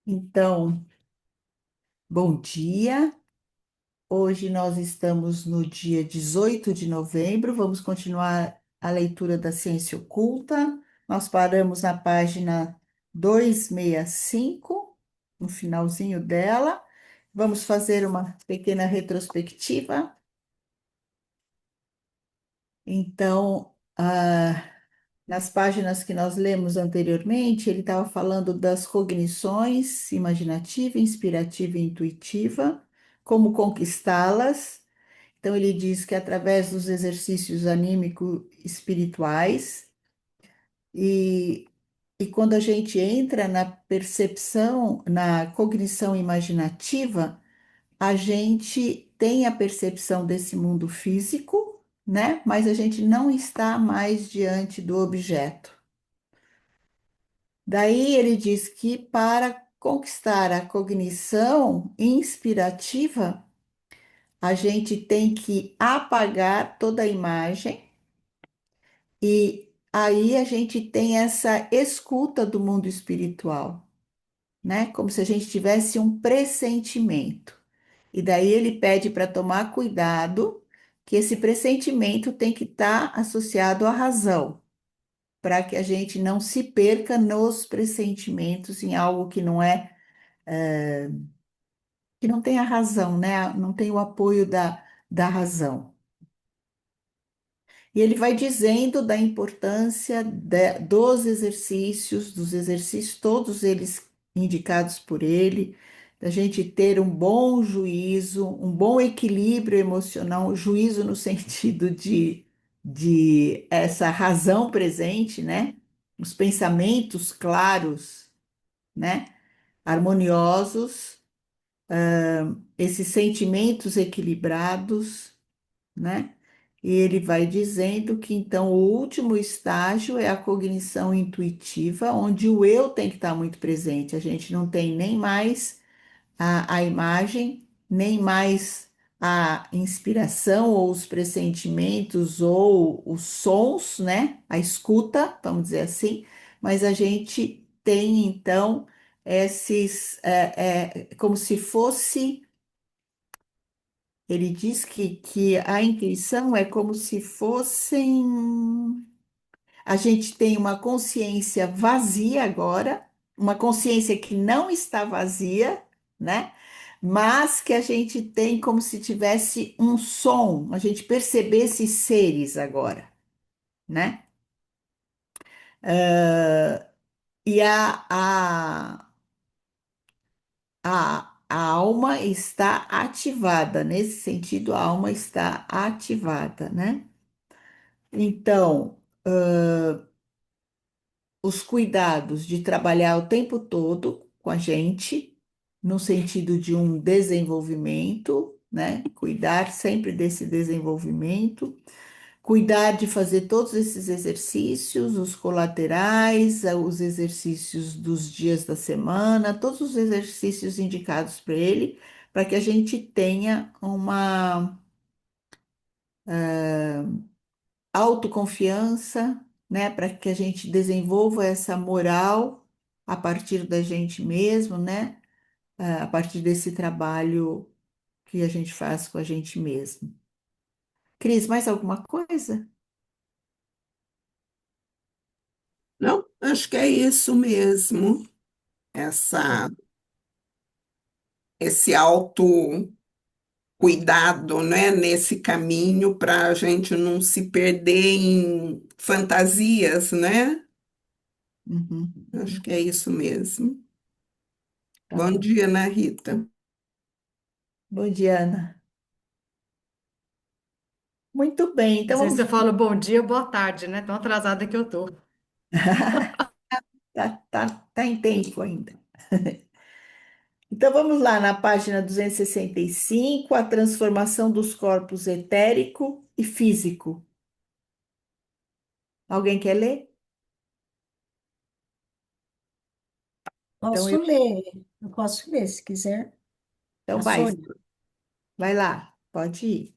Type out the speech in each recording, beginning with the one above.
Então, bom dia. Hoje nós estamos no dia 18 de novembro. Vamos continuar a leitura da Ciência Oculta. Nós paramos na página 265, no finalzinho dela. Vamos fazer uma pequena retrospectiva. Então, nas páginas que nós lemos anteriormente, ele estava falando das cognições imaginativa, inspirativa e intuitiva, como conquistá-las. Então, ele diz que através dos exercícios anímico-espirituais, e, e quando a gente entra na percepção, na cognição imaginativa, a gente tem a percepção desse mundo físico, né? Mas a gente não está mais diante do objeto. Daí ele diz que para conquistar a cognição inspirativa, a gente tem que apagar toda a imagem e aí a gente tem essa escuta do mundo espiritual, né? Como se a gente tivesse um pressentimento. E daí ele pede para tomar cuidado que esse pressentimento tem que estar associado à razão, para que a gente não se perca nos pressentimentos em algo que não é que não tem a razão, né? Não tem o apoio da razão. E ele vai dizendo da importância dos exercícios, todos eles indicados por ele, da gente ter um bom juízo, um bom equilíbrio emocional, juízo no sentido de essa razão presente, né? Os pensamentos claros, né? Harmoniosos, esses sentimentos equilibrados, né? E ele vai dizendo que então o último estágio é a cognição intuitiva, onde o eu tem que estar muito presente. A gente não tem nem mais a imagem, nem mais a inspiração ou os pressentimentos ou os sons, né? A escuta, vamos dizer assim, mas a gente tem então esses, como se fosse. Ele diz que a intuição é como se fossem. A gente tem uma consciência vazia agora, uma consciência que não está vazia, né? Mas que a gente tem como se tivesse um som, a gente percebesse seres agora, né? Ah, e a alma está ativada, nesse sentido, a alma está ativada, né? Então, os cuidados de trabalhar o tempo todo com a gente, no sentido de um desenvolvimento, né? Cuidar sempre desse desenvolvimento, cuidar de fazer todos esses exercícios, os colaterais, os exercícios dos dias da semana, todos os exercícios indicados para ele, para que a gente tenha uma autoconfiança, né, para que a gente desenvolva essa moral a partir da gente mesmo, né, a partir desse trabalho que a gente faz com a gente mesmo. Cris, mais alguma coisa? Não, acho que é isso mesmo. Essa, esse autocuidado, né, nesse caminho para a gente não se perder em fantasias, né? Uhum, Acho que é isso mesmo. tá Bom bom. dia, né, Rita? Bom dia, Ana. Muito bem, Não então sei se vamos. eu falo bom dia ou boa tarde, né? Tão atrasada que eu tô. Tá em tempo ainda. Então vamos lá na página 265, a transformação dos corpos etérico e físico. Alguém quer ler? Então Posso eu, ler, eu posso ler se quiser. então A vai, Sônia. vai lá, pode ir.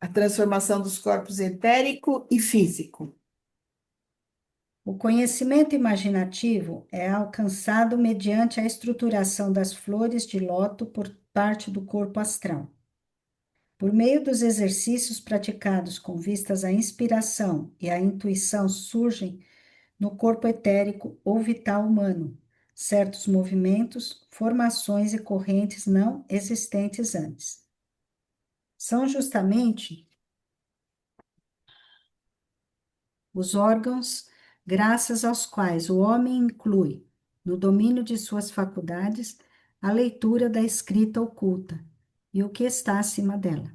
A transformação dos corpos etérico e físico. O conhecimento imaginativo é alcançado mediante a estruturação das flores de lótus por parte do corpo astral. Por meio dos exercícios praticados com vistas à inspiração e à intuição, surgem no corpo etérico ou vital humano certos movimentos, formações e correntes não existentes antes. São justamente os órgãos graças aos quais o homem inclui, no domínio de suas faculdades, a leitura da escrita oculta e o que está acima dela.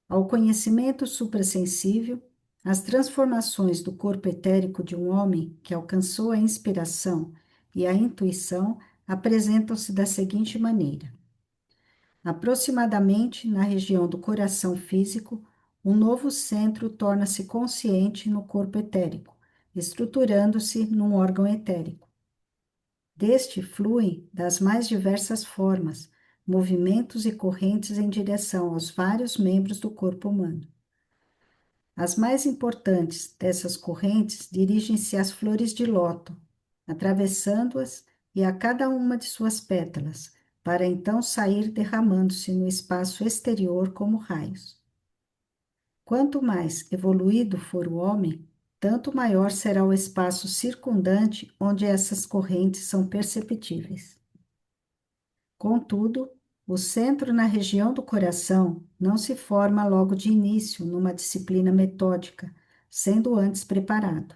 Ao conhecimento suprassensível, as transformações do corpo etérico de um homem que alcançou a inspiração e a intuição apresentam-se da seguinte maneira: aproximadamente na região do coração físico, um novo centro torna-se consciente no corpo etérico, estruturando-se num órgão etérico. Deste fluem, das mais diversas formas, movimentos e correntes em direção aos vários membros do corpo humano. As mais importantes dessas correntes dirigem-se às flores de lótus, atravessando-as e a cada uma de suas pétalas, para então sair derramando-se no espaço exterior como raios. Quanto mais evoluído for o homem, tanto maior será o espaço circundante onde essas correntes são perceptíveis. Contudo, o centro na região do coração não se forma logo de início numa disciplina metódica, sendo antes preparado.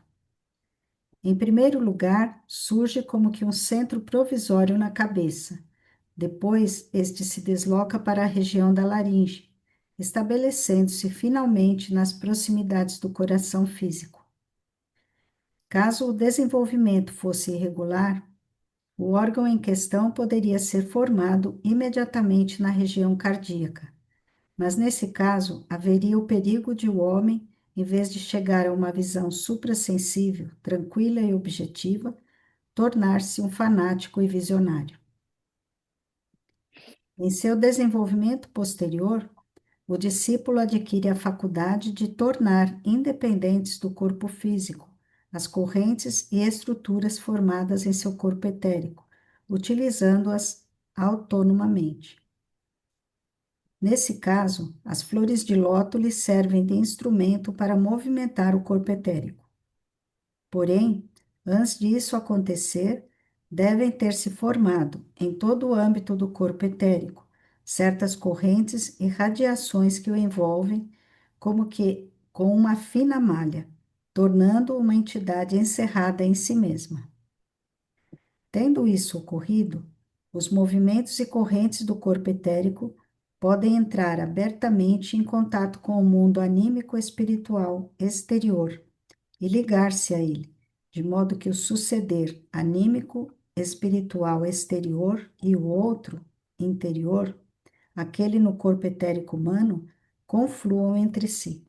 Em primeiro lugar, surge como que um centro provisório na cabeça. Depois, este se desloca para a região da laringe, estabelecendo-se finalmente nas proximidades do coração físico. Caso o desenvolvimento fosse irregular, o órgão em questão poderia ser formado imediatamente na região cardíaca, mas nesse caso haveria o perigo de o homem, em vez de chegar a uma visão suprassensível, tranquila e objetiva, tornar-se um fanático e visionário. Em seu desenvolvimento posterior, o discípulo adquire a faculdade de tornar independentes do corpo físico as correntes e estruturas formadas em seu corpo etérico, utilizando-as autonomamente. Nesse caso, as flores de lótus lhe servem de instrumento para movimentar o corpo etérico. Porém, antes disso acontecer, devem ter se formado, em todo o âmbito do corpo etérico, certas correntes e radiações que o envolvem, como que com uma fina malha, tornando uma entidade encerrada em si mesma. Tendo isso ocorrido, os movimentos e correntes do corpo etérico podem entrar abertamente em contato com o mundo anímico espiritual exterior e ligar-se a ele, de modo que o suceder anímico espiritual exterior e o outro interior, aquele no corpo etérico humano, confluam entre si.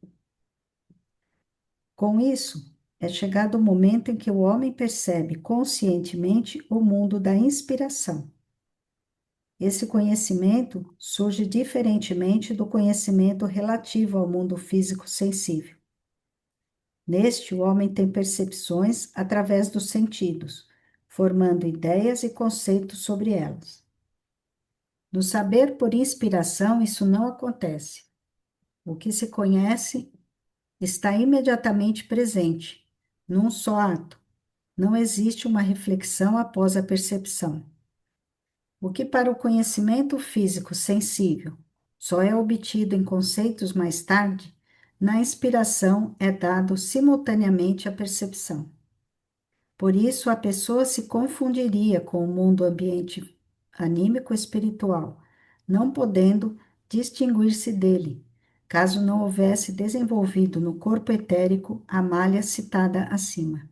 Com isso, é chegado o momento em que o homem percebe conscientemente o mundo da inspiração. Esse conhecimento surge diferentemente do conhecimento relativo ao mundo físico sensível. Neste, o homem tem percepções através dos sentidos, formando ideias e conceitos sobre elas. No saber por inspiração, isso não acontece. O que se conhece está imediatamente presente, num só ato. Não existe uma reflexão após a percepção. O que para o conhecimento físico sensível só é obtido em conceitos mais tarde, na inspiração é dado simultaneamente à percepção. Por isso, a pessoa se confundiria com o mundo ambiente anímico espiritual, não podendo distinguir-se dele, caso não houvesse desenvolvido no corpo etérico a malha citada acima.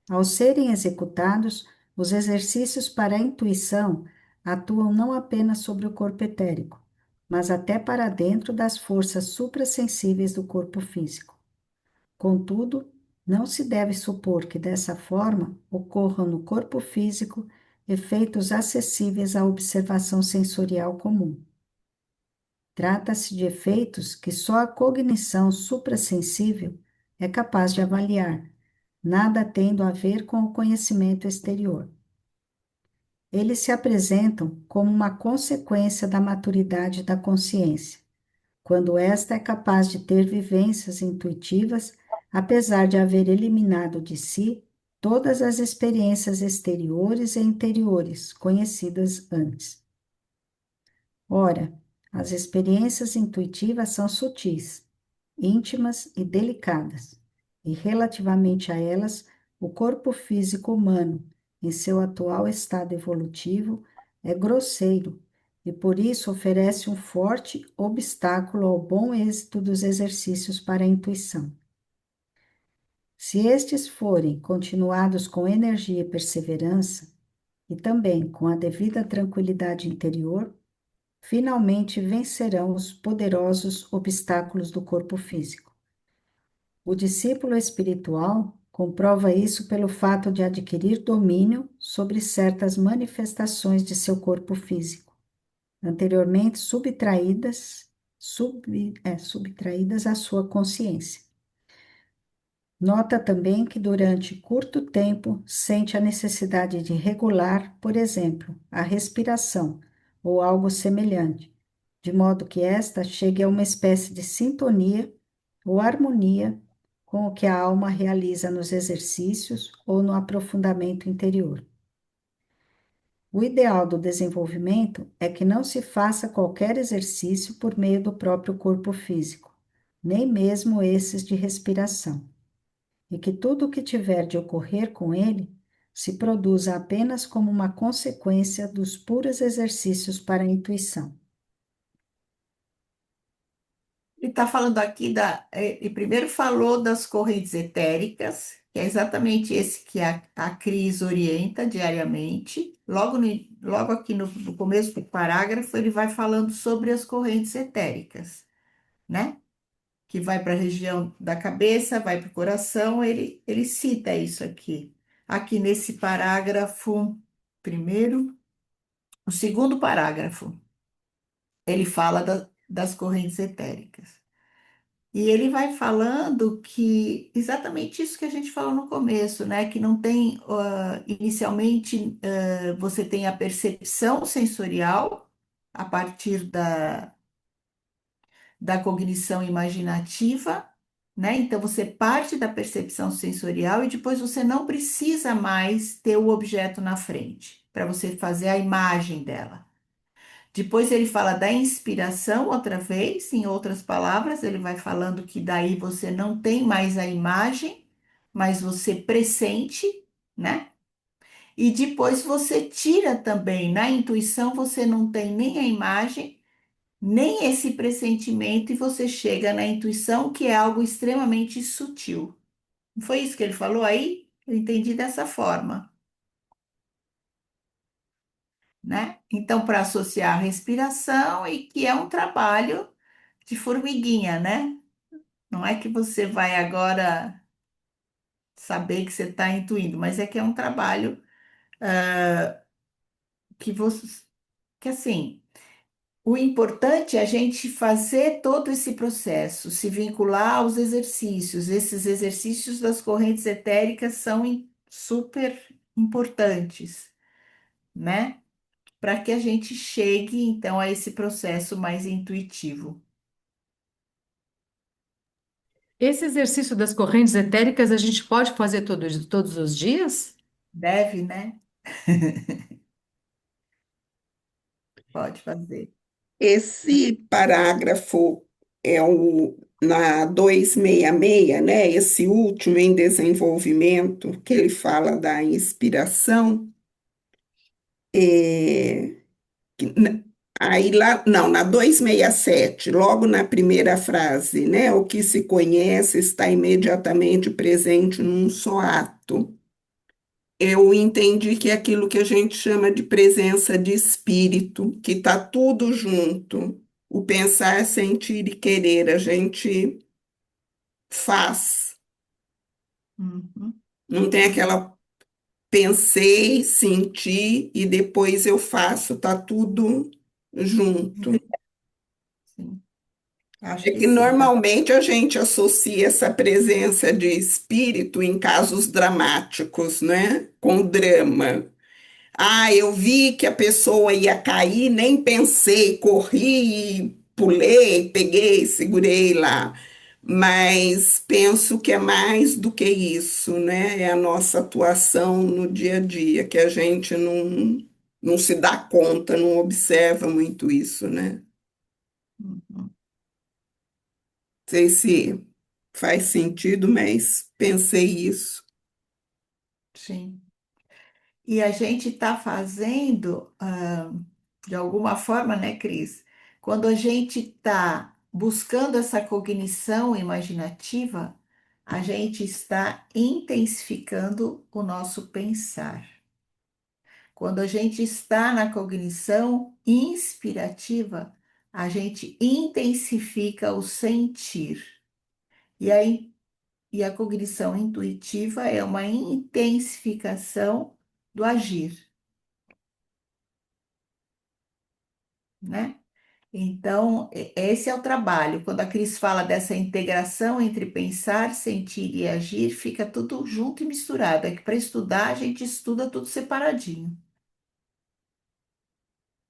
Ao serem executados, os exercícios para a intuição atuam não apenas sobre o corpo etérico, mas até para dentro das forças suprassensíveis do corpo físico. Contudo, não se deve supor que dessa forma ocorram no corpo físico efeitos acessíveis à observação sensorial comum. Trata-se de efeitos que só a cognição suprassensível é capaz de avaliar, nada tendo a ver com o conhecimento exterior. Eles se apresentam como uma consequência da maturidade da consciência, quando esta é capaz de ter vivências intuitivas, apesar de haver eliminado de si todas as experiências exteriores e interiores conhecidas antes. Ora, as experiências intuitivas são sutis, íntimas e delicadas, e relativamente a elas, o corpo físico humano, em seu atual estado evolutivo, é grosseiro e por isso oferece um forte obstáculo ao bom êxito dos exercícios para a intuição. Se estes forem continuados com energia e perseverança, e também com a devida tranquilidade interior, finalmente vencerão os poderosos obstáculos do corpo físico. O discípulo espiritual comprova isso pelo fato de adquirir domínio sobre certas manifestações de seu corpo físico, anteriormente subtraídas à sua consciência. Nota também que durante curto tempo sente a necessidade de regular, por exemplo, a respiração ou algo semelhante, de modo que esta chegue a uma espécie de sintonia ou harmonia com o que a alma realiza nos exercícios ou no aprofundamento interior. O ideal do desenvolvimento é que não se faça qualquer exercício por meio do próprio corpo físico, nem mesmo esses de respiração, e que tudo o que tiver de ocorrer com ele se produza apenas como uma consequência dos puros exercícios para a intuição. Ele está falando aqui ele primeiro falou das correntes etéricas, que é exatamente esse que a Cris orienta diariamente. Logo aqui no começo do parágrafo, ele vai falando sobre as correntes etéricas, né? Que vai para a região da cabeça, vai para o coração, ele cita isso aqui. Aqui nesse parágrafo, primeiro, o segundo parágrafo, ele fala das correntes etéricas. E ele vai falando que exatamente isso que a gente falou no começo, né? Que não tem, inicialmente, você tem a percepção sensorial a partir da cognição imaginativa, né? Então você parte da percepção sensorial e depois você não precisa mais ter o objeto na frente para você fazer a imagem dela. Depois ele fala da inspiração outra vez, em outras palavras, ele vai falando que daí você não tem mais a imagem, mas você pressente, né? E depois você tira também, na intuição você não tem nem a imagem, nem esse pressentimento, e você chega na intuição, que é algo extremamente sutil. Não foi isso que ele falou aí? Eu entendi dessa forma, né? Então, para associar a respiração, e que é um trabalho de formiguinha, né? Não é que você vai agora saber que você está intuindo, mas é que é um trabalho que você, que assim, o importante é a gente fazer todo esse processo, se vincular aos exercícios. Esses exercícios das correntes etéricas são super importantes, né? Para que a gente chegue, então, a esse processo mais intuitivo. Esse exercício das correntes etéricas a gente pode fazer todos os dias? Deve, né? Pode fazer. Esse parágrafo é o na 266, né? Esse último em desenvolvimento, que ele fala da inspiração. é, que n- Aí lá, não, na 267, logo na primeira frase, né? O que se conhece está imediatamente presente num só ato. Eu entendi que é aquilo que a gente chama de presença de espírito, que está tudo junto. O pensar, sentir e querer, a gente faz. Uhum. Não tem aquela pensei, senti e depois eu faço, tá tudo junto. Sim. Acho É que que sim. normalmente a gente associa essa presença de espírito em casos dramáticos, né? Com drama. Ah, eu vi que a pessoa ia cair, nem pensei, corri, pulei, peguei, segurei lá. Mas penso que é mais do que isso, né? É a nossa atuação no dia a dia, que a gente não se dá conta, não observa muito isso, né? Uhum. Sei se faz sentido, mas pensei isso. Sim. E a gente está fazendo, de alguma forma, né, Cris? Quando a gente está buscando essa cognição imaginativa, a gente está intensificando o nosso pensar. Quando a gente está na cognição inspirativa, a gente intensifica o sentir. E a cognição intuitiva é uma intensificação do agir, né? Então, esse é o trabalho. Quando a Cris fala dessa integração entre pensar, sentir e agir, fica tudo junto e misturado. É que para estudar, a gente estuda tudo separadinho,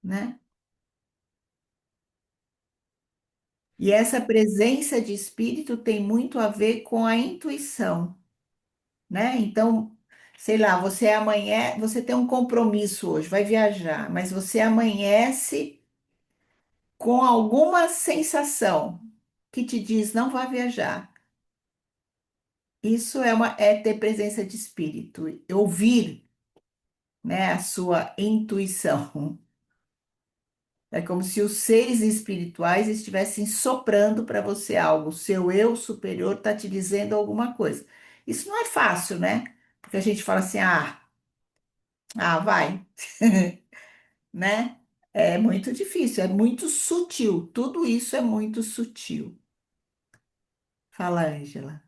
né? E essa presença de espírito tem muito a ver com a intuição, né? Então, sei lá, você tem um compromisso hoje, vai viajar, mas você amanhece com alguma sensação que te diz não vá viajar. Isso é ter presença de espírito, ouvir, né, a sua intuição. É como se os seres espirituais estivessem soprando para você algo. O seu eu superior está te dizendo alguma coisa. Isso não é fácil, né? Porque a gente fala assim, vai, né? É muito difícil, é muito sutil. Tudo isso é muito sutil. Fala, Ângela.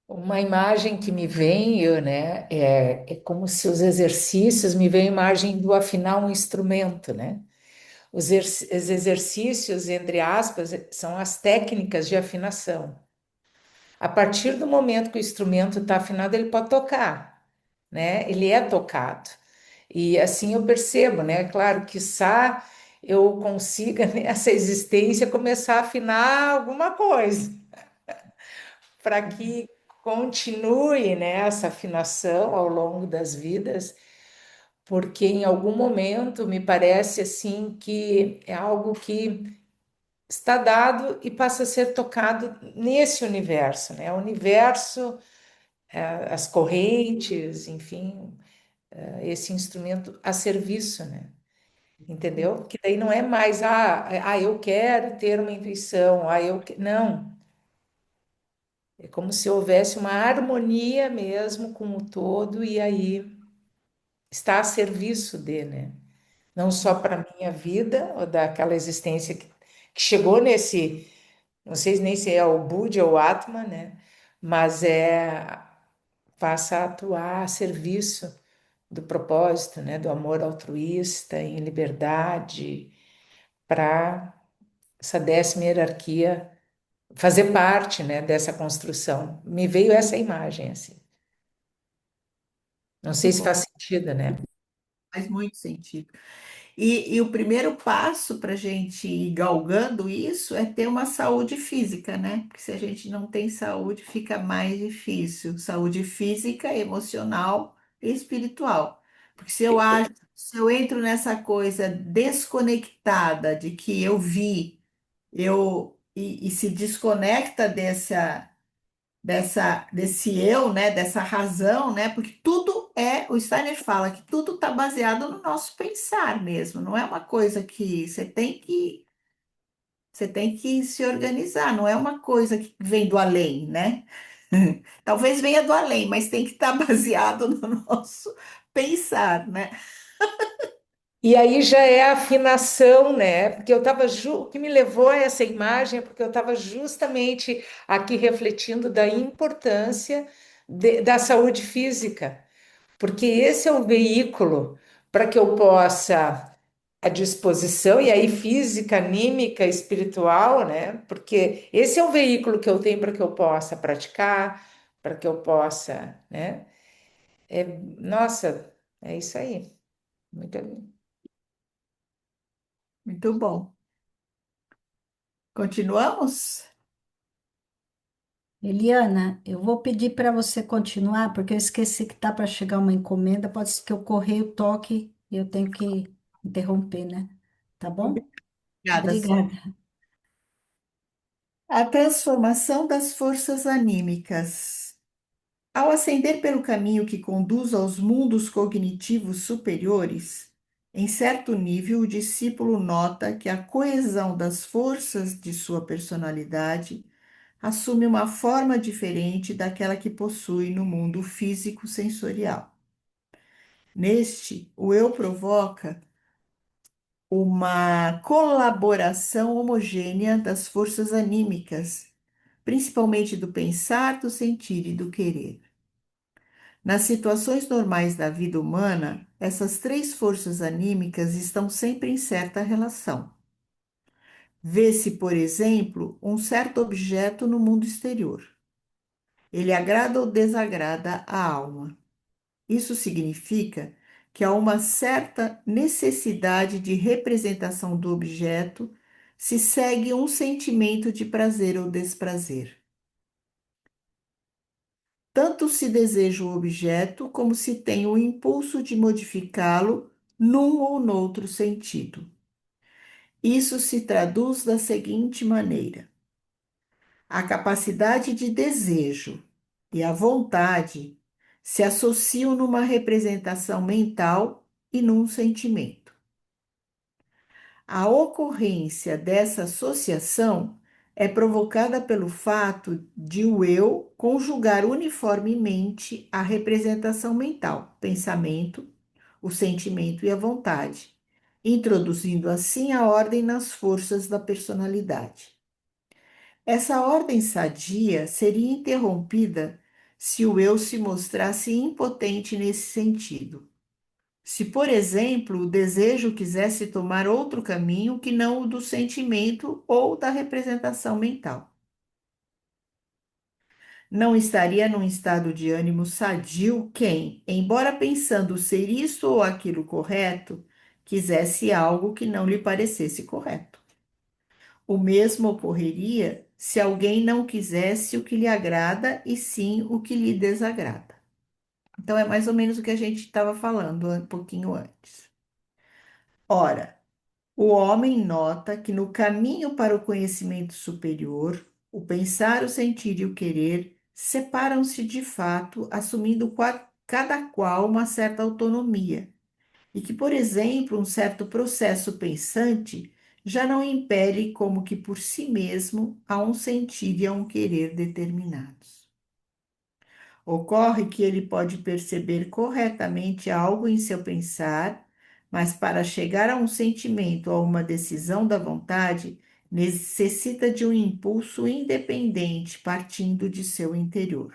Uma imagem que me veio, né, é como se os exercícios me veio a imagem do afinar um instrumento, né? Os exercícios, entre aspas, são as técnicas de afinação. A partir do momento que o instrumento está afinado, ele pode tocar, né? Ele é tocado. E assim eu percebo, né? Claro, quiçá eu consiga nessa existência começar a afinar alguma coisa para que continue, né, essa afinação ao longo das vidas, porque em algum momento me parece assim que é algo que está dado e passa a ser tocado nesse universo, né? O universo, as correntes, enfim, esse instrumento a serviço, né? Entendeu? Que daí não é mais, eu quero ter uma intuição, não. É como se houvesse uma harmonia mesmo com o todo e aí está a serviço de, né? Não só para a minha vida, ou daquela existência que chegou nesse, não sei nem se é o Budi ou o Atma, né? Mas passa a atuar a serviço do propósito, né? Do amor altruísta, em liberdade, para essa décima hierarquia fazer parte, né, dessa construção. Me veio essa imagem, assim. Não Muito sei se bom, faz sentido, né? faz muito sentido. E o primeiro passo para a gente ir galgando isso é ter uma saúde física, né? Porque se a gente não tem saúde, fica mais difícil. Saúde física, emocional e espiritual. Porque se eu entro nessa coisa desconectada de que eu vi, e se desconecta desse eu, né, dessa razão, né, porque o Steiner fala que tudo está baseado no nosso pensar mesmo, não é uma coisa que você tem que se organizar, não é uma coisa que vem do além, né? Talvez venha do além, mas tem que estar baseado no nosso pensar, né? E aí já é a afinação, né? Porque o que me levou a essa imagem é porque eu estava justamente aqui refletindo da importância da saúde física, porque esse é o veículo para que eu possa à disposição, e aí física, anímica, espiritual, né? Porque esse é o veículo que eu tenho para que eu possa praticar, para que eu possa, né? Nossa, é isso aí. Muito Muito bom. Continuamos? Eliana, eu vou pedir para você continuar, porque eu esqueci que tá para chegar uma encomenda. Pode ser que o correio toque e eu tenho que interromper, né? Tá bom? Obrigada, Sônia. Obrigada. A transformação das forças anímicas. Ao ascender pelo caminho que conduz aos mundos cognitivos superiores, em certo nível, o discípulo nota que a coesão das forças de sua personalidade assume uma forma diferente daquela que possui no mundo físico-sensorial. Neste, o eu provoca uma colaboração homogênea das forças anímicas, principalmente do pensar, do sentir e do querer. Nas situações normais da vida humana, essas três forças anímicas estão sempre em certa relação. Vê-se, por exemplo, um certo objeto no mundo exterior. Ele agrada ou desagrada a alma. Isso significa que há uma certa necessidade de representação do objeto se segue um sentimento de prazer ou desprazer. Tanto se deseja o objeto como se tem o impulso de modificá-lo num ou noutro sentido. Isso se traduz da seguinte maneira: a capacidade de desejo e a vontade se associam numa representação mental e num sentimento. A ocorrência dessa associação é provocada pelo fato de o eu conjugar uniformemente a representação mental, pensamento, o sentimento e a vontade, introduzindo assim a ordem nas forças da personalidade. Essa ordem sadia seria interrompida se o eu se mostrasse impotente nesse sentido. Se, por exemplo, o desejo quisesse tomar outro caminho que não o do sentimento ou da representação mental. Não estaria num estado de ânimo sadio quem, embora pensando ser isto ou aquilo correto, quisesse algo que não lhe parecesse correto. O mesmo ocorreria se alguém não quisesse o que lhe agrada e sim o que lhe desagrada. Então, é mais ou menos o que a gente estava falando um pouquinho antes. Ora, o homem nota que no caminho para o conhecimento superior, o pensar, o sentir e o querer separam-se de fato, assumindo cada qual uma certa autonomia, e que, por exemplo, um certo processo pensante já não impele como que por si mesmo a um sentir e a um querer determinados. Ocorre que ele pode perceber corretamente algo em seu pensar, mas para chegar a um sentimento ou a uma decisão da vontade, necessita de um impulso independente partindo de seu interior.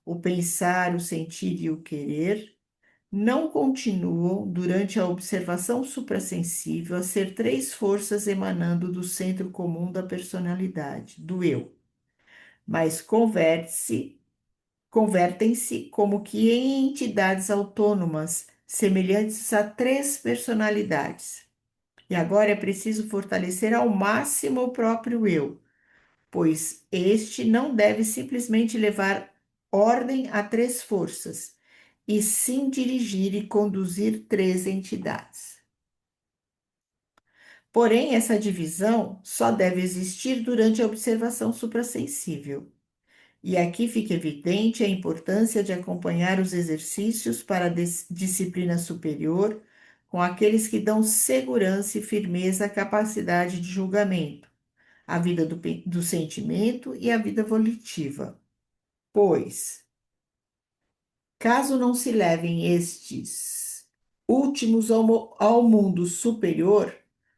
O pensar, o sentir e o querer não continuam, durante a observação suprassensível, a ser três forças emanando do centro comum da personalidade, do eu, mas convertem-se como que em entidades autônomas, semelhantes a três personalidades. E agora é preciso fortalecer ao máximo o próprio eu, pois este não deve simplesmente levar ordem a três forças, e sim dirigir e conduzir três entidades. Porém, essa divisão só deve existir durante a observação suprassensível. E aqui fica evidente a importância de acompanhar os exercícios para a disciplina superior com aqueles que dão segurança e firmeza à capacidade de julgamento, à vida do sentimento e à vida volitiva. Pois, caso não se levem estes últimos ao mundo superior,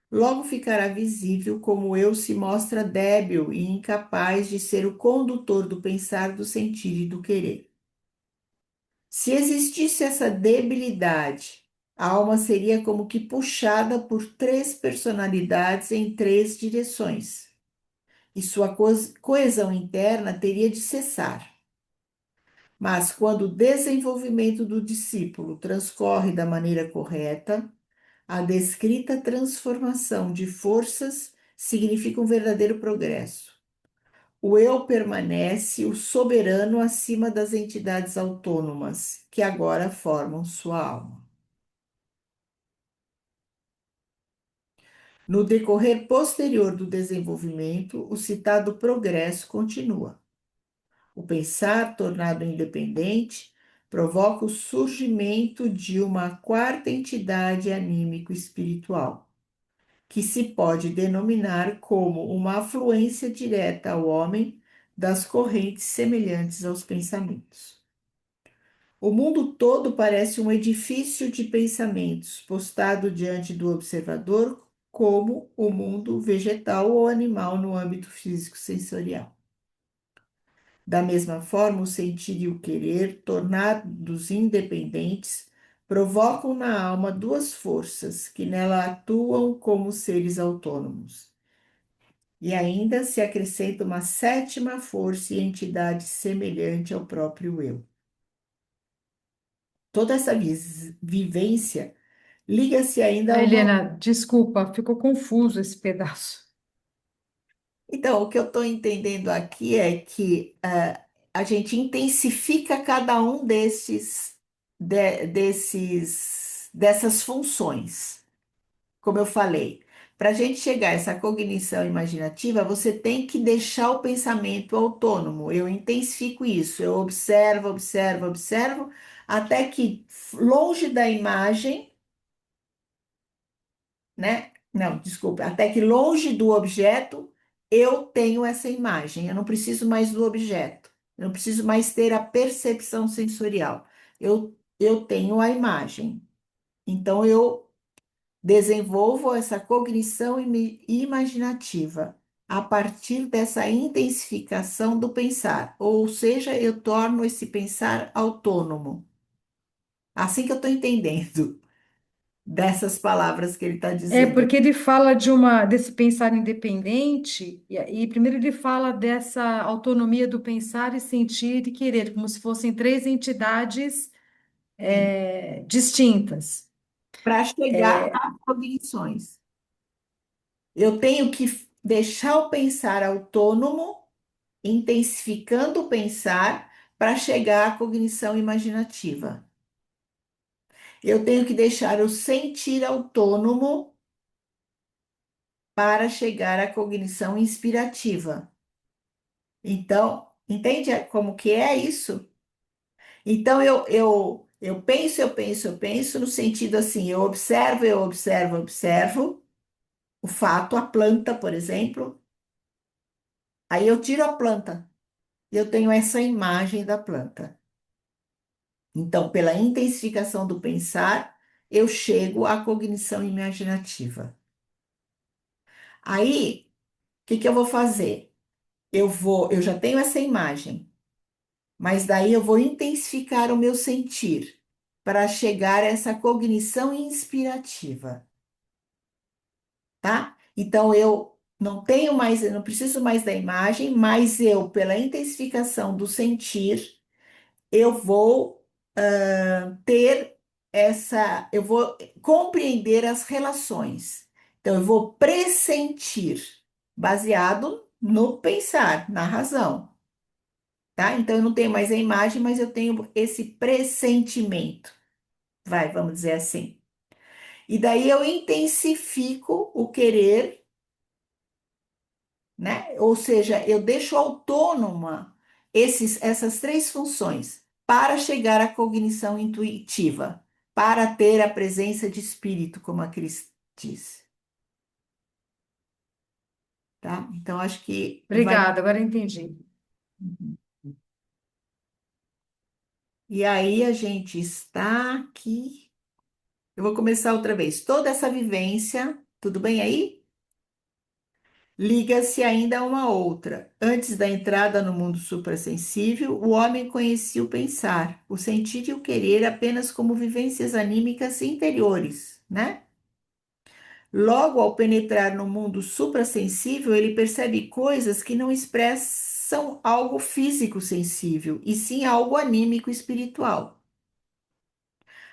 logo ficará visível como o eu se mostra débil e incapaz de ser o condutor do pensar, do sentir e do querer. Se existisse essa debilidade A alma seria como que puxada por três personalidades em três direções, e sua coesão interna teria de cessar. Mas quando o desenvolvimento do discípulo transcorre da maneira correta, a descrita transformação de forças significa um verdadeiro progresso. O eu permanece o soberano acima das entidades autônomas, que agora formam sua alma. No decorrer posterior do desenvolvimento, o citado progresso continua. O pensar, tornado independente, provoca o surgimento de uma quarta entidade anímico-espiritual, que se pode denominar como uma afluência direta ao homem das correntes semelhantes aos pensamentos. O mundo todo parece um edifício de pensamentos postado diante do observador, como o mundo vegetal ou animal no âmbito físico-sensorial. Da mesma forma, o sentir e o querer, tornados independentes, provocam na alma duas forças que nela atuam como seres autônomos. E ainda se acrescenta uma sétima força e entidade semelhante ao próprio eu. Toda essa vivência liga-se ainda Ah, a uma. Helena, desculpa, ficou confuso esse pedaço. Então, o que eu estou entendendo aqui é que a gente intensifica cada um dessas funções. Como eu falei, para a gente chegar a essa cognição imaginativa, você tem que deixar o pensamento autônomo. Eu intensifico isso, eu observo, observo, observo, até que longe da imagem, né? Não, desculpa, até que longe do objeto eu tenho essa imagem. Eu não preciso mais do objeto. Eu não preciso mais ter a percepção sensorial. Eu tenho a imagem. Então eu desenvolvo essa cognição imaginativa a partir dessa intensificação do pensar, ou seja, eu torno esse pensar autônomo. Assim que eu estou entendendo dessas palavras que ele está É dizendo. porque ele fala desse pensar independente, e primeiro ele fala dessa autonomia do pensar e sentir e querer, como se fossem três entidades distintas. Para chegar às cognições. Eu tenho que deixar o pensar autônomo, intensificando o pensar para chegar à cognição imaginativa. Eu tenho que deixar o sentir autônomo para chegar à cognição inspirativa. Então, entende como que é isso? Então, eu penso, eu penso, eu penso no sentido assim, eu observo, eu observo, observo o fato, a planta, por exemplo, aí eu tiro a planta e eu tenho essa imagem da planta. Então, pela intensificação do pensar, eu chego à cognição imaginativa. Aí, o que que eu vou fazer? Eu já tenho essa imagem, mas daí eu vou intensificar o meu sentir para chegar a essa cognição inspirativa, tá? Então eu não tenho mais, eu não preciso mais da imagem, mas eu, pela intensificação do sentir, eu vou ter eu vou compreender as relações. Então, eu vou pressentir, baseado no pensar, na razão, tá? Então, eu não tenho mais a imagem, mas eu tenho esse pressentimento, vamos dizer assim. E daí eu intensifico o querer, né? Ou seja, eu deixo autônoma essas três funções para chegar à cognição intuitiva, para ter a presença de espírito, como a Cris disse, tá? Então, acho que vai. Obrigada, agora entendi. E aí, a gente está aqui. Eu vou começar outra vez. Toda essa vivência, tudo bem aí? liga-se ainda a uma outra. Antes da entrada no mundo suprassensível, o homem conhecia o pensar, o sentir e o querer apenas como vivências anímicas interiores, né? Logo, ao penetrar no mundo suprassensível, ele percebe coisas que não expressam algo físico sensível, e sim algo anímico espiritual.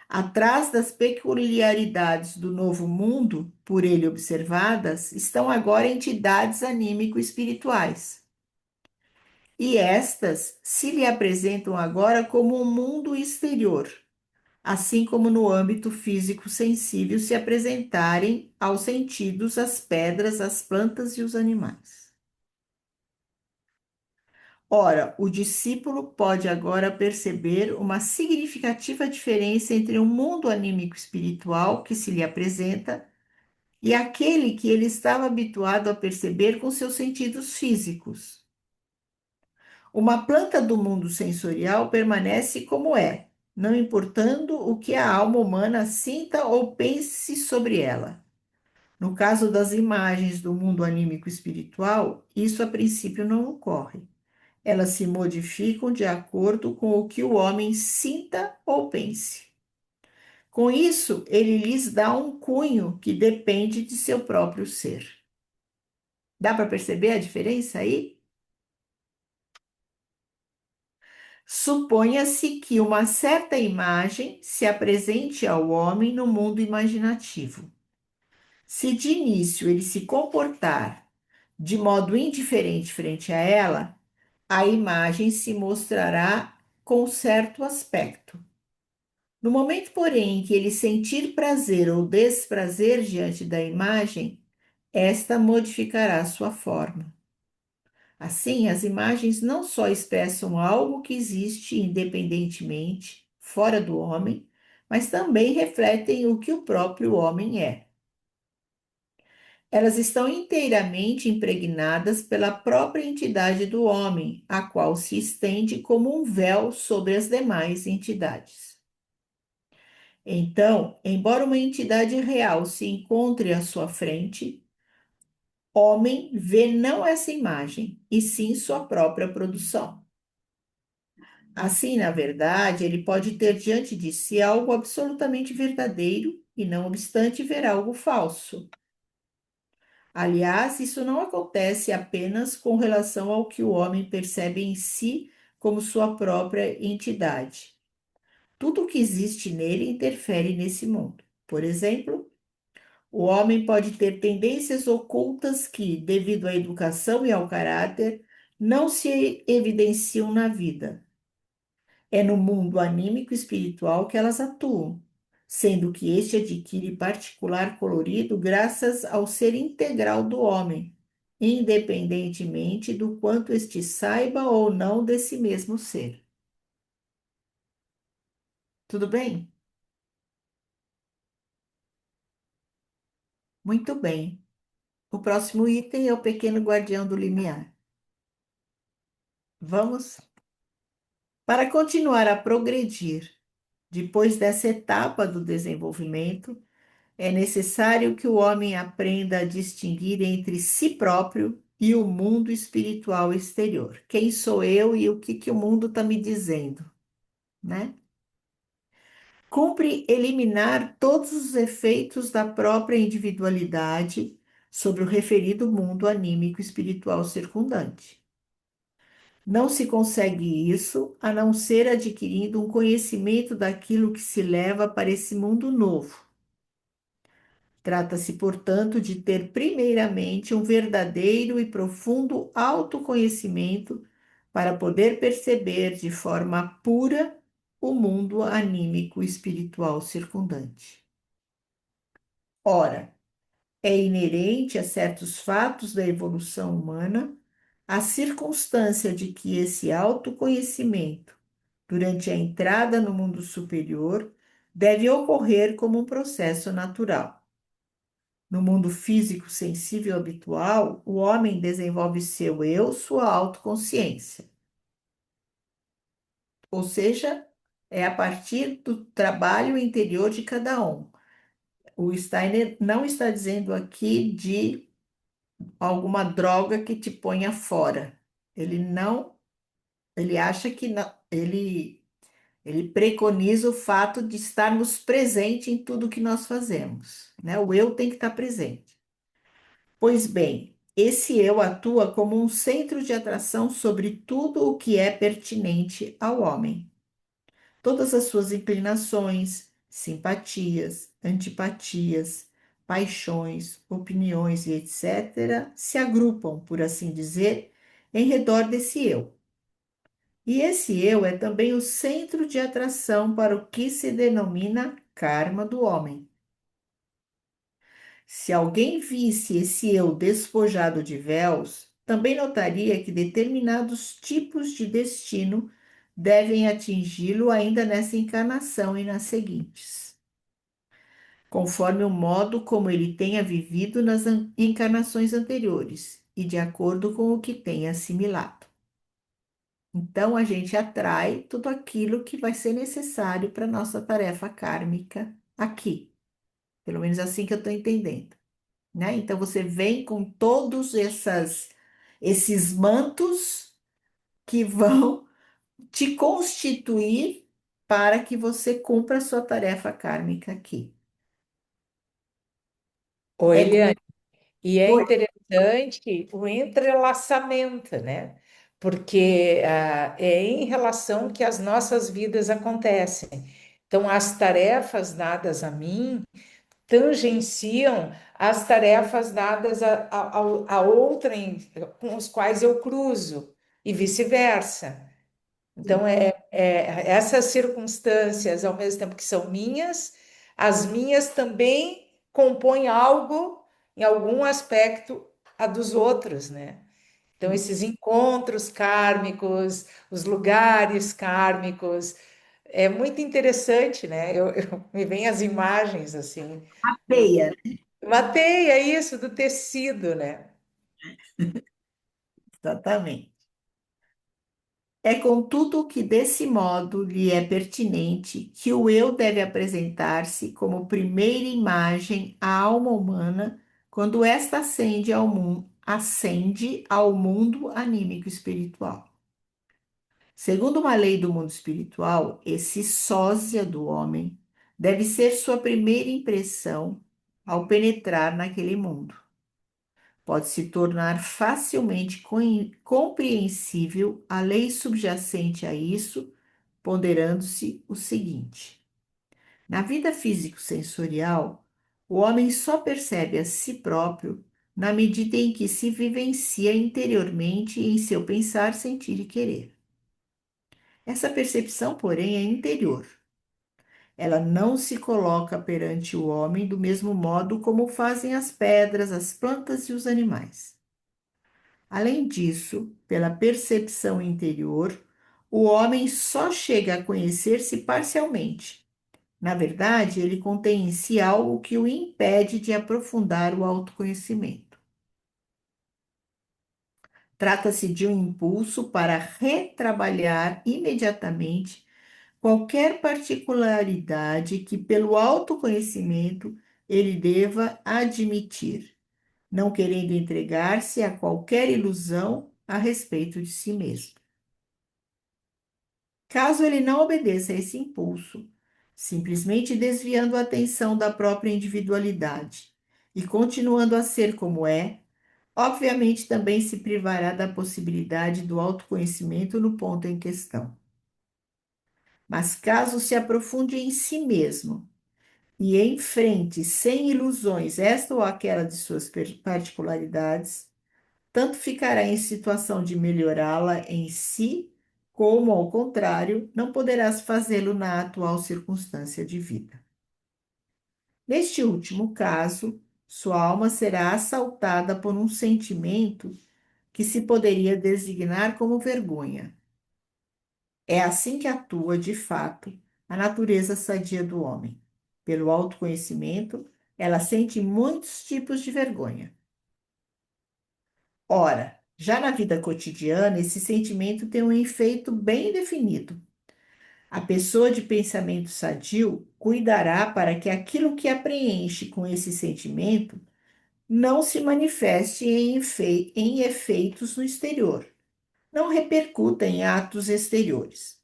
Atrás das peculiaridades do novo mundo, por ele observadas, estão agora entidades anímico-espirituais. E estas se lhe apresentam agora como um mundo exterior, assim como no âmbito físico sensível se apresentarem aos sentidos as pedras, as plantas e os animais. Ora, o discípulo pode agora perceber uma significativa diferença entre o mundo anímico espiritual que se lhe apresenta e aquele que ele estava habituado a perceber com seus sentidos físicos. Uma planta do mundo sensorial permanece como é, não importando o que a alma humana sinta ou pense sobre ela. No caso das imagens do mundo anímico espiritual, isso a princípio não ocorre. Elas se modificam de acordo com o que o homem sinta ou pense. Com isso, ele lhes dá um cunho que depende de seu próprio ser. Dá para perceber a diferença aí? Suponha-se que uma certa imagem se apresente ao homem no mundo imaginativo. Se de início ele se comportar de modo indiferente frente a ela, a imagem se mostrará com certo aspecto. No momento, porém, em que ele sentir prazer ou desprazer diante da imagem, esta modificará sua forma. Assim, as imagens não só expressam algo que existe independentemente, fora do homem, mas também refletem o que o próprio homem é. Elas estão inteiramente impregnadas pela própria entidade do homem, a qual se estende como um véu sobre as demais entidades. Então, embora uma entidade real se encontre à sua frente, homem vê não essa imagem, e sim sua própria produção. Assim, na verdade, ele pode ter diante de si algo absolutamente verdadeiro e, não obstante, ver algo falso. Aliás, isso não acontece apenas com relação ao que o homem percebe em si como sua própria entidade. Tudo o que existe nele interfere nesse mundo. Por exemplo, o homem pode ter tendências ocultas que, devido à educação e ao caráter, não se evidenciam na vida. É no mundo anímico espiritual que elas atuam, sendo que este adquire particular colorido graças ao ser integral do homem, independentemente do quanto este saiba ou não desse mesmo ser. Tudo bem? Muito bem. O próximo item é o pequeno guardião do limiar. Vamos? Para continuar a progredir, depois dessa etapa do desenvolvimento, é necessário que o homem aprenda a distinguir entre si próprio e o mundo espiritual exterior. Quem sou eu e o que o mundo está me dizendo, né? Cumpre eliminar todos os efeitos da própria individualidade sobre o referido mundo anímico espiritual circundante. Não se consegue isso a não ser adquirindo um conhecimento daquilo que se leva para esse mundo novo. Trata-se, portanto, de ter primeiramente um verdadeiro e profundo autoconhecimento para poder perceber de forma pura o mundo anímico espiritual circundante. Ora, é inerente a certos fatos da evolução humana a circunstância de que esse autoconhecimento, durante a entrada no mundo superior, deve ocorrer como um processo natural. No mundo físico sensível habitual, o homem desenvolve seu eu, sua autoconsciência. Ou seja, é a partir do trabalho interior de cada um. O Steiner não está dizendo aqui de alguma droga que te ponha fora. Ele não, ele acha que não, ele preconiza o fato de estarmos presentes em tudo que nós fazemos, né? O eu tem que estar presente. Pois bem, esse eu atua como um centro de atração sobre tudo o que é pertinente ao homem. Todas as suas inclinações, simpatias, antipatias, paixões, opiniões e etc., se agrupam, por assim dizer, em redor desse eu. E esse eu é também o centro de atração para o que se denomina karma do homem. Se alguém visse esse eu despojado de véus, também notaria que determinados tipos de destino devem atingi-lo ainda nessa encarnação e nas seguintes, conforme o modo como ele tenha vivido nas encarnações anteriores e de acordo com o que tenha assimilado. Então, a gente atrai tudo aquilo que vai ser necessário para a nossa tarefa kármica aqui. Pelo menos assim que eu estou entendendo, né? Então, você vem com todos esses mantos que vão te constituir para que você cumpra a sua tarefa kármica aqui. Ô, É com... Eliane, e é Oi. interessante o entrelaçamento, né? Porque é em relação que as nossas vidas acontecem. Então, as tarefas dadas a mim tangenciam as tarefas dadas a outrem com os quais eu cruzo, e vice-versa. Então, essas circunstâncias, ao mesmo tempo que são minhas, as minhas também compõem algo, em algum aspecto, a dos outros, né? Então, esses encontros kármicos, os lugares kármicos, é muito interessante, né? Me vêm as imagens assim. Feia. Matei, é isso, do tecido, né? Exatamente. É contudo que desse modo lhe é pertinente que o eu deve apresentar-se como primeira imagem à alma humana quando esta ascende ao mundo anímico espiritual. Segundo uma lei do mundo espiritual, esse sósia do homem deve ser sua primeira impressão ao penetrar naquele mundo. Pode se tornar facilmente compreensível a lei subjacente a isso, ponderando-se o seguinte: na vida físico-sensorial, o homem só percebe a si próprio na medida em que se vivencia interiormente em seu pensar, sentir e querer. Essa percepção, porém, é interior. Ela não se coloca perante o homem do mesmo modo como fazem as pedras, as plantas e os animais. Além disso, pela percepção interior, o homem só chega a conhecer-se parcialmente. Na verdade, ele contém em si algo que o impede de aprofundar o autoconhecimento. Trata-se de um impulso para retrabalhar imediatamente qualquer particularidade que, pelo autoconhecimento, ele deva admitir, não querendo entregar-se a qualquer ilusão a respeito de si mesmo. Caso ele não obedeça a esse impulso, simplesmente desviando a atenção da própria individualidade e continuando a ser como é, obviamente também se privará da possibilidade do autoconhecimento no ponto em questão. Mas caso se aprofunde em si mesmo e enfrente sem ilusões esta ou aquela de suas particularidades, tanto ficará em situação de melhorá-la em si, como, ao contrário, não poderás fazê-lo na atual circunstância de vida. Neste último caso, sua alma será assaltada por um sentimento que se poderia designar como vergonha. É assim que atua, de fato, a natureza sadia do homem. Pelo autoconhecimento, ela sente muitos tipos de vergonha. Ora, já na vida cotidiana, esse sentimento tem um efeito bem definido. A pessoa de pensamento sadio cuidará para que aquilo que a preenche com esse sentimento não se manifeste em efeitos no exterior, não repercuta em atos exteriores.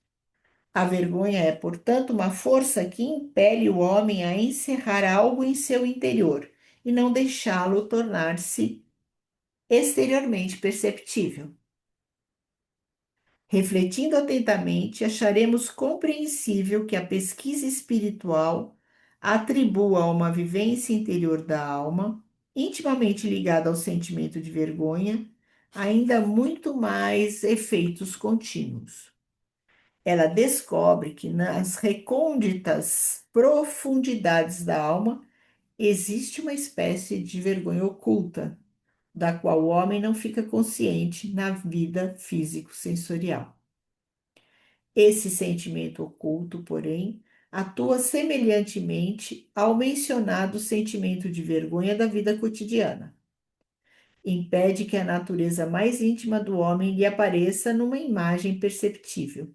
A vergonha é, portanto, uma força que impele o homem a encerrar algo em seu interior e não deixá-lo tornar-se exteriormente perceptível. Refletindo atentamente, acharemos compreensível que a pesquisa espiritual atribua a uma vivência interior da alma, intimamente ligada ao sentimento de vergonha, ainda muito mais efeitos contínuos. Ela descobre que nas recônditas profundidades da alma existe uma espécie de vergonha oculta, da qual o homem não fica consciente na vida físico-sensorial. Esse sentimento oculto, porém, atua semelhantemente ao mencionado sentimento de vergonha da vida cotidiana. Impede que a natureza mais íntima do homem lhe apareça numa imagem perceptível.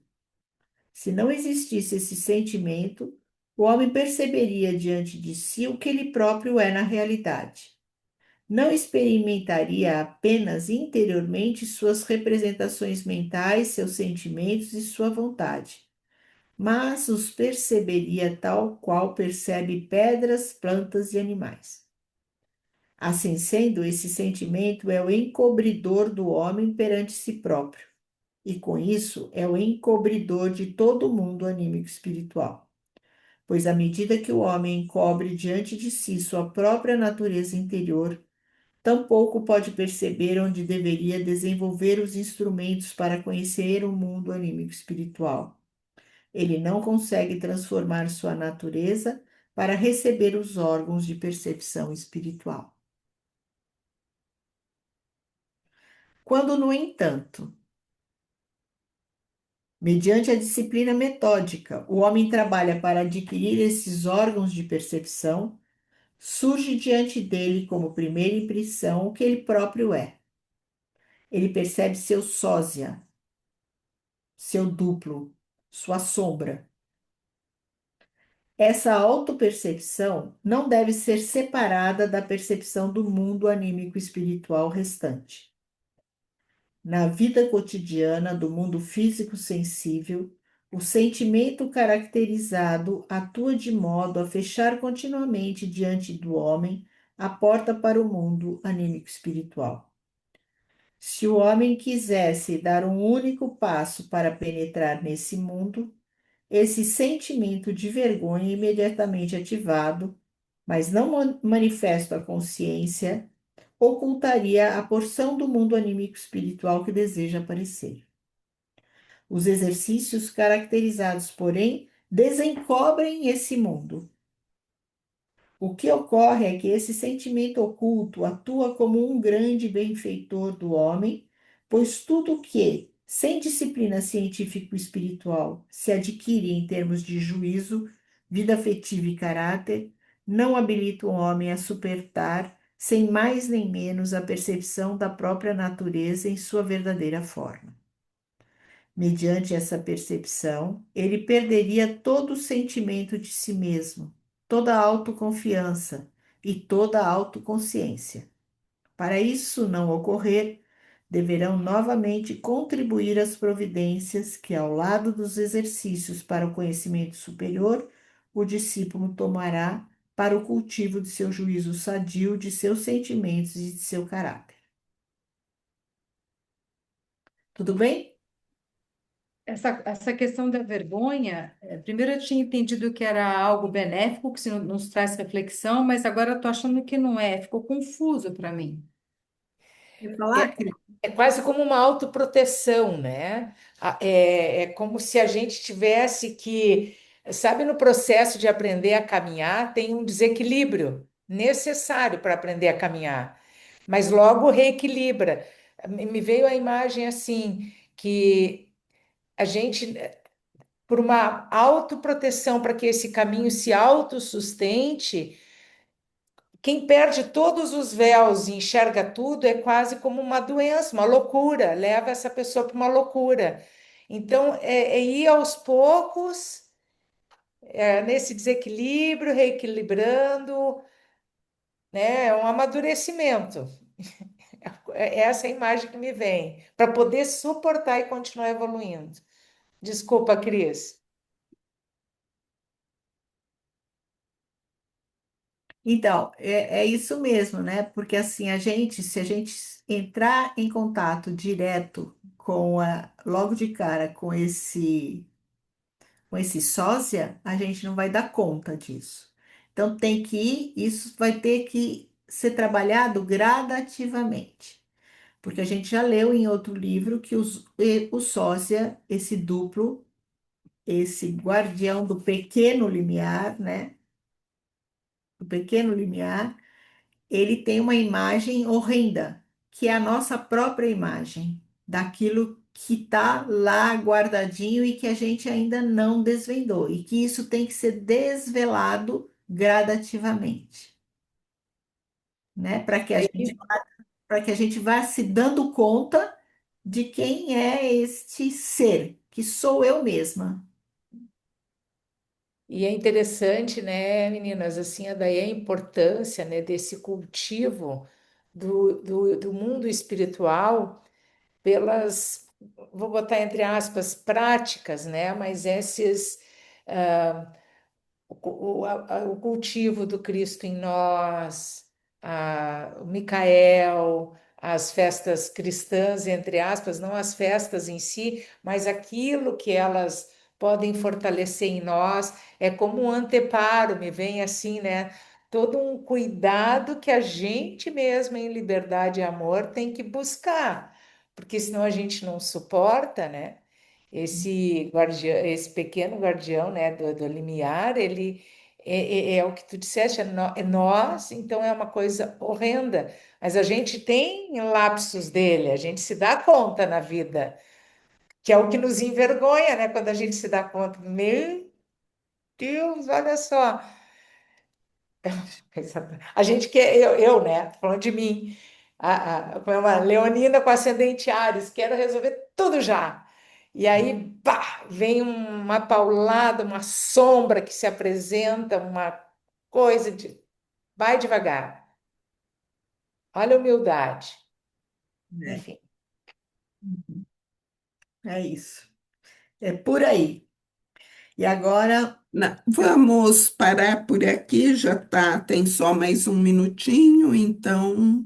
Se não existisse esse sentimento, o homem perceberia diante de si o que ele próprio é na realidade. Não experimentaria apenas interiormente suas representações mentais, seus sentimentos e sua vontade, mas os perceberia tal qual percebe pedras, plantas e animais. Assim sendo, esse sentimento é o encobridor do homem perante si próprio, e com isso é o encobridor de todo o mundo anímico espiritual. Pois à medida que o homem encobre diante de si sua própria natureza interior, tampouco pode perceber onde deveria desenvolver os instrumentos para conhecer o mundo anímico espiritual. Ele não consegue transformar sua natureza para receber os órgãos de percepção espiritual. Quando, no entanto, mediante a disciplina metódica, o homem trabalha para adquirir esses órgãos de percepção, surge diante dele como primeira impressão o que ele próprio é. Ele percebe seu sósia, seu duplo, sua sombra. Essa autopercepção não deve ser separada da percepção do mundo anímico espiritual restante. Na vida cotidiana do mundo físico sensível, o sentimento caracterizado atua de modo a fechar continuamente diante do homem a porta para o mundo anímico espiritual. Se o homem quisesse dar um único passo para penetrar nesse mundo, esse sentimento de vergonha imediatamente ativado, mas não manifesto à consciência, ocultaria a porção do mundo anímico espiritual que deseja aparecer. Os exercícios caracterizados, porém, desencobrem esse mundo. O que ocorre é que esse sentimento oculto atua como um grande benfeitor do homem, pois tudo que, sem disciplina científico-espiritual, se adquire em termos de juízo, vida afetiva e caráter, não habilita o homem a supertar, sem mais nem menos, a percepção da própria natureza em sua verdadeira forma. Mediante essa percepção, ele perderia todo o sentimento de si mesmo, toda a autoconfiança e toda a autoconsciência. Para isso não ocorrer, deverão novamente contribuir as providências que, ao lado dos exercícios para o conhecimento superior, o discípulo tomará para o cultivo de seu juízo sadio, de seus sentimentos e de seu caráter. Tudo bem? Essa questão da vergonha, primeiro eu tinha entendido que era algo benéfico, que nos traz reflexão, mas agora eu estou achando que não é, ficou confuso para mim. Quer falar, Cris? É quase como uma autoproteção, né? É como se a gente tivesse que, sabe, no processo de aprender a caminhar, tem um desequilíbrio necessário para aprender a caminhar, mas logo reequilibra. Me veio a imagem assim, que a gente, por uma autoproteção, para que esse caminho se autossustente, quem perde todos os véus e enxerga tudo é quase como uma doença, uma loucura, leva essa pessoa para uma loucura. Então, é ir aos poucos, nesse desequilíbrio, reequilibrando, né? É um amadurecimento. É essa a imagem que me vem, para poder suportar e continuar evoluindo. Desculpa, Cris. Então, é isso mesmo, né? Porque assim, se a gente entrar em contato direto logo de cara com esse sósia, a gente não vai dar conta disso. Então, isso vai ter que ser trabalhado gradativamente. Porque a gente já leu em outro livro que o sósia, esse duplo, esse guardião do pequeno limiar, né? Do pequeno limiar, ele tem uma imagem horrenda, que é a nossa própria imagem, daquilo que está lá guardadinho e que a gente ainda não desvendou, e que isso tem que ser desvelado gradativamente, né? Para que a gente vá se dando conta de quem é este ser, que sou eu mesma. E é interessante, né, meninas, assim, daí a importância, né, desse cultivo do mundo espiritual pelas, vou botar entre aspas, práticas, né, mas esses, ah, o cultivo do Cristo em nós, o Micael, as festas cristãs, entre aspas, não as festas em si, mas aquilo que elas podem fortalecer em nós, é como um anteparo, me vem assim, né? Todo um cuidado que a gente mesma, em liberdade e amor, tem que buscar, porque senão a gente não suporta, né? Esse guardião, esse pequeno guardião, né, do limiar, ele é o que tu disseste, é nós, então é uma coisa horrenda. Mas a gente tem lapsos dele, a gente se dá conta na vida, que é o que nos envergonha, né, quando a gente se dá conta. Meu Deus, olha só. A gente quer, né, tô falando de mim, como é uma leonina com ascendente Áries, quero resolver tudo já. E aí, pá, vem uma paulada, uma sombra que se apresenta, uma coisa de. Vai devagar. Olha a humildade. Né? Enfim, É isso. É por aí. E agora, Vamos parar por aqui, já tá, tem só mais um minutinho, então,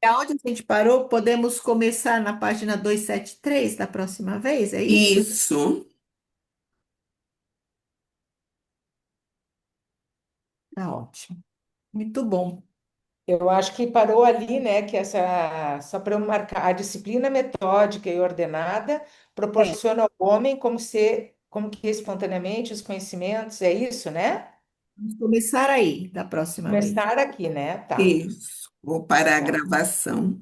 aonde a gente parou, podemos começar na página 273 da próxima vez, é isso? isso. Tá ótimo. Muito bom. eu acho que parou ali, né, que essa, só para eu marcar, a disciplina metódica e ordenada É, proporciona ao homem como que espontaneamente os conhecimentos, é isso, né? vamos começar aí da próxima vez. Começar aqui, né? Tá. Isso. Vou parar a Tá. gravação.